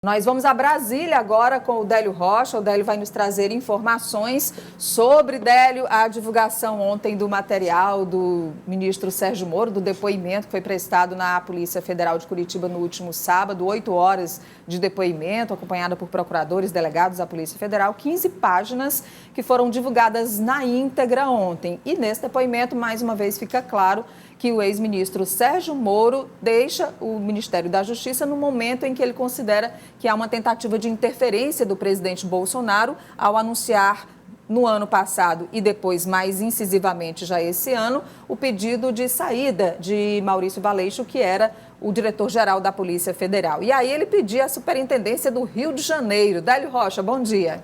Nós vamos a Brasília agora com o Délio Rocha. O Délio vai nos trazer informações sobre, Délio, a divulgação ontem do material do ministro Sérgio Moro, do depoimento que foi prestado na Polícia Federal de Curitiba no último sábado, 8 horas de depoimento, acompanhada por procuradores, delegados da Polícia Federal, 15 páginas que foram divulgadas na íntegra ontem. E nesse depoimento, mais uma vez, fica claro que o ex-ministro Sérgio Moro deixa o Ministério da Justiça no momento em que ele considera que há uma tentativa de interferência do presidente Bolsonaro ao anunciar no ano passado e depois mais incisivamente já esse ano o pedido de saída de Maurício Valeixo, que era o diretor-geral da Polícia Federal. E aí ele pedia a superintendência do Rio de Janeiro. Délio Rocha, bom dia.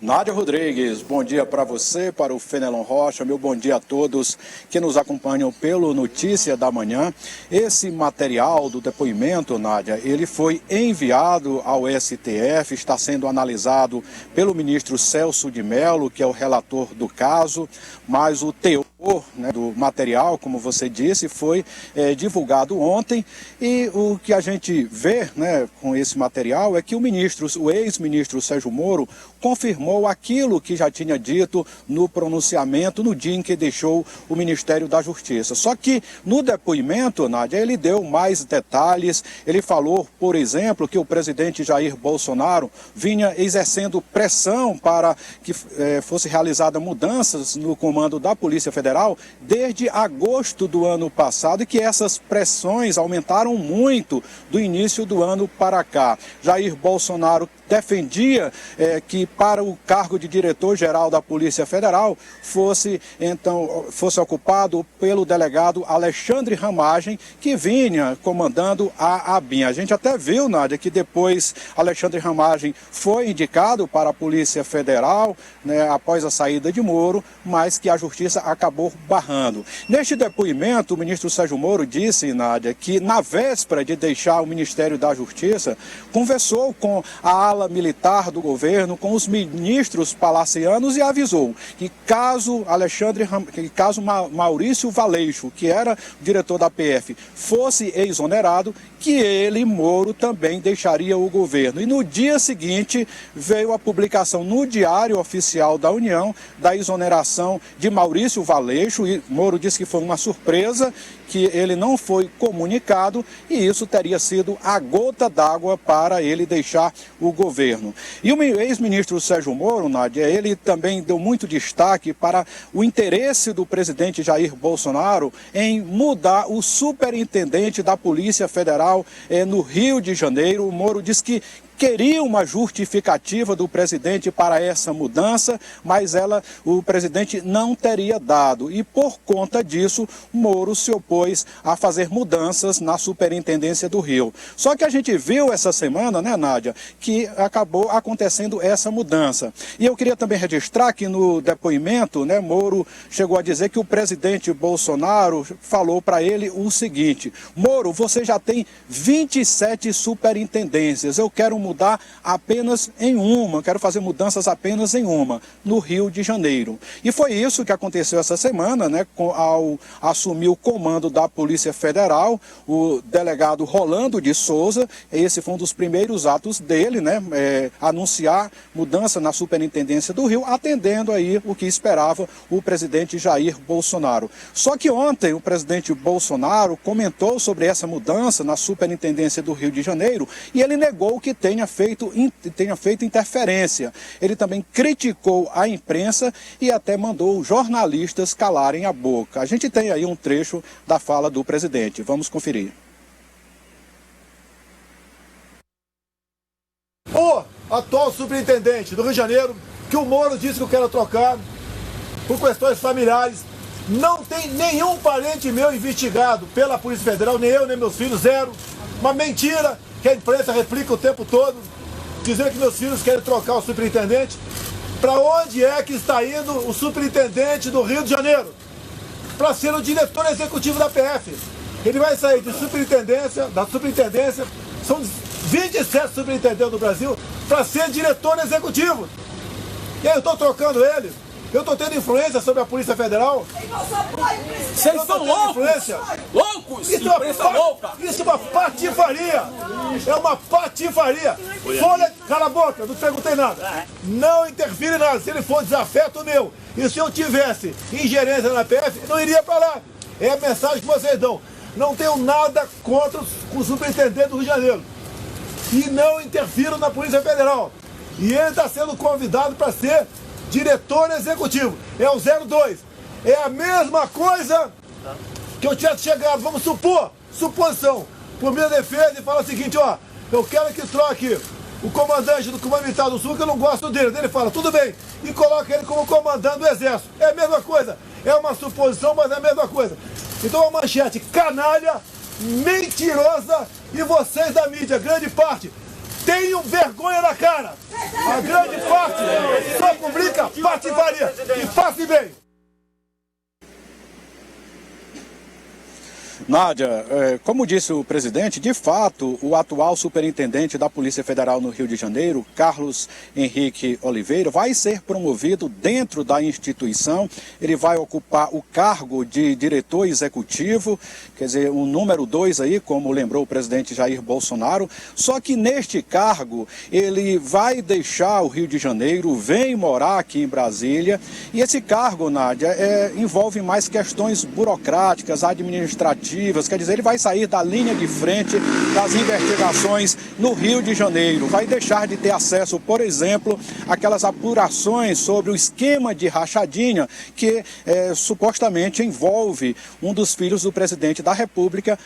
Nádia Rodrigues, bom dia para você, para o Fenelon Rocha, meu bom dia a todos que nos acompanham pelo Notícia da Manhã. Esse material do depoimento, Nádia, ele foi enviado ao STF, está sendo analisado pelo ministro Celso de Mello, que é o relator do caso, mas o teor do material, como você disse, foi divulgado ontem, e o que a gente vê com esse material é que o ex-ministro Sérgio Moro confirmou aquilo que já tinha dito no pronunciamento no dia em que deixou o Ministério da Justiça. Só que no depoimento, Nádia, ele deu mais detalhes. Ele falou, por exemplo, que o presidente Jair Bolsonaro vinha exercendo pressão para que fosse realizada mudanças no comando da Polícia Federal desde agosto do ano passado, e que essas pressões aumentaram muito do início do ano para cá. Jair Bolsonaro defendia que para o cargo de diretor-geral da Polícia Federal fosse ocupado pelo delegado Alexandre Ramagem, que vinha comandando a ABIN. A gente até viu, Nádia, que depois Alexandre Ramagem foi indicado para a Polícia Federal, após a saída de Moro, mas que a Justiça acabou barrando. Neste depoimento, o ministro Sérgio Moro disse, Nádia, que na véspera de deixar o Ministério da Justiça, conversou com a ala militar do governo, com os ministros palacianos, e avisou que caso Maurício Valeixo, que era diretor da PF, fosse exonerado, que ele, Moro, também deixaria o governo. E no dia seguinte veio a publicação no Diário Oficial da União da exoneração de Maurício Valeixo, e Moro disse que foi uma surpresa, que ele não foi comunicado, e isso teria sido a gota d'água para ele deixar o governo. E o ex-ministro Sérgio Moro, Nádia, ele também deu muito destaque para o interesse do presidente Jair Bolsonaro em mudar o superintendente da Polícia Federal no Rio de Janeiro. O Moro disse que queria uma justificativa do presidente para essa mudança, mas o presidente não teria dado. E por conta disso, Moro se opôs a fazer mudanças na superintendência do Rio. Só que a gente viu essa semana, Nádia, que acabou acontecendo essa mudança. E eu queria também registrar que no depoimento, Moro chegou a dizer que o presidente Bolsonaro falou para ele o seguinte: Moro, você já tem 27 superintendências, eu quero mudar apenas em uma, quero fazer mudanças apenas em uma, no Rio de Janeiro. E foi isso que aconteceu essa semana, ao assumir o comando da Polícia Federal, o delegado Rolando de Souza. Esse foi um dos primeiros atos dele, anunciar mudança na superintendência do Rio, atendendo aí o que esperava o presidente Jair Bolsonaro. Só que ontem o presidente Bolsonaro comentou sobre essa mudança na superintendência do Rio de Janeiro, e ele negou que tenha feito interferência. Ele também criticou a imprensa e até mandou jornalistas calarem a boca. A gente tem aí um trecho da fala do presidente. Vamos conferir. O atual superintendente do Rio de Janeiro, que o Moro disse que eu quero trocar por questões familiares, não tem nenhum parente meu investigado pela Polícia Federal, nem eu, nem meus filhos, zero. Uma mentira que a imprensa replica o tempo todo, dizendo que meus filhos querem trocar o superintendente. Para onde é que está indo o superintendente do Rio de Janeiro? Para ser o diretor executivo da PF. Ele vai sair da superintendência, são 27 superintendentes do Brasil, para ser diretor executivo. E aí eu estou trocando ele Eu estou tendo influência sobre a Polícia Federal? Vocês são loucos! Loucos! Imprensa louca! Isso é uma patifaria! É uma patifaria! Folha, cala a boca, não perguntei nada. Não interfere nada. Se ele for desafeto meu, e se eu tivesse ingerência na PF, não iria para lá. É a mensagem que vocês dão. Não tenho nada contra o superintendente do Rio de Janeiro. E não interfiro na Polícia Federal. E ele está sendo convidado para ser diretor executivo. É o 02. É a mesma coisa que eu tivesse chegado, vamos supor, suposição, por minha defesa e falar o seguinte, ó, eu quero que troque o comandante do Comando Militar do Sul, que eu não gosto dele. Ele fala, tudo bem, e coloca ele como comandante do Exército. É a mesma coisa. É uma suposição, mas é a mesma coisa. Então a manchete canalha, mentirosa, e vocês da mídia, grande parte, tenham vergonha na cara. A grande parte só publica patifaria. E passe bem. Nádia, como disse o presidente, de fato, o atual superintendente da Polícia Federal no Rio de Janeiro, Carlos Henrique Oliveira, vai ser promovido dentro da instituição. Ele vai ocupar o cargo de diretor executivo, quer dizer, o número 2 aí, como lembrou o presidente Jair Bolsonaro. Só que neste cargo, ele vai deixar o Rio de Janeiro, vem morar aqui em Brasília. E esse cargo, Nádia, envolve mais questões burocráticas, administrativas. Quer dizer, ele vai sair da linha de frente das investigações no Rio de Janeiro. Vai deixar de ter acesso, por exemplo, àquelas apurações sobre o esquema de rachadinha que supostamente envolve um dos filhos do presidente da República,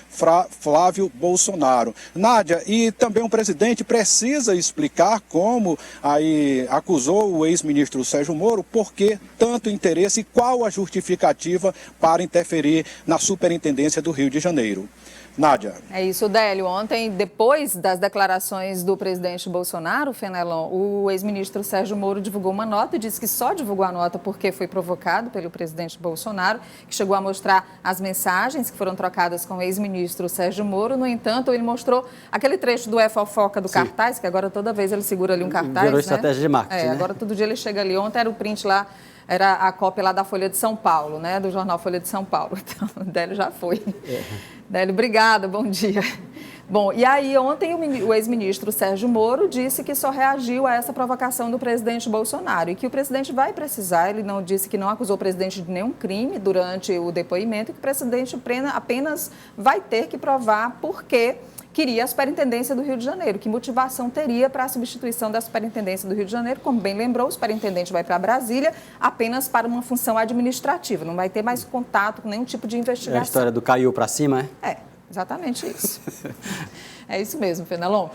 Flávio Bolsonaro. Nádia, e também o presidente precisa explicar, como aí acusou o ex-ministro Sérgio Moro, por que tanto interesse e qual a justificativa para interferir na superintendência do Rio de Janeiro. Nádia. É isso, Délio. Ontem, depois das declarações do presidente Bolsonaro, Fenelon, o ex-ministro Sérgio Moro divulgou uma nota e disse que só divulgou a nota porque foi provocado pelo presidente Bolsonaro, que chegou a mostrar as mensagens que foram trocadas com o ex-ministro Sérgio Moro. No entanto, ele mostrou aquele trecho do fofoca do cartaz, que agora toda vez ele segura ali um cartaz, virou estratégia de marketing, né? Agora todo dia ele chega ali. Ontem era o print lá, era a cópia lá da Folha de São Paulo, né? Do jornal Folha de São Paulo. Então, o Délio já foi. Délio, obrigada, bom dia. Bom, e aí ontem o ex-ministro Sérgio Moro disse que só reagiu a essa provocação do presidente Bolsonaro e que o presidente vai precisar, ele não disse que não acusou o presidente de nenhum crime durante o depoimento, e que o presidente apenas vai ter que provar por que queria a superintendência do Rio de Janeiro, que motivação teria para a substituição da superintendência do Rio de Janeiro. Como bem lembrou, o superintendente vai para Brasília apenas para uma função administrativa, não vai ter mais contato com nenhum tipo de investigação. É a história do caiu para cima, é? É, exatamente isso. É isso mesmo, Fenelon.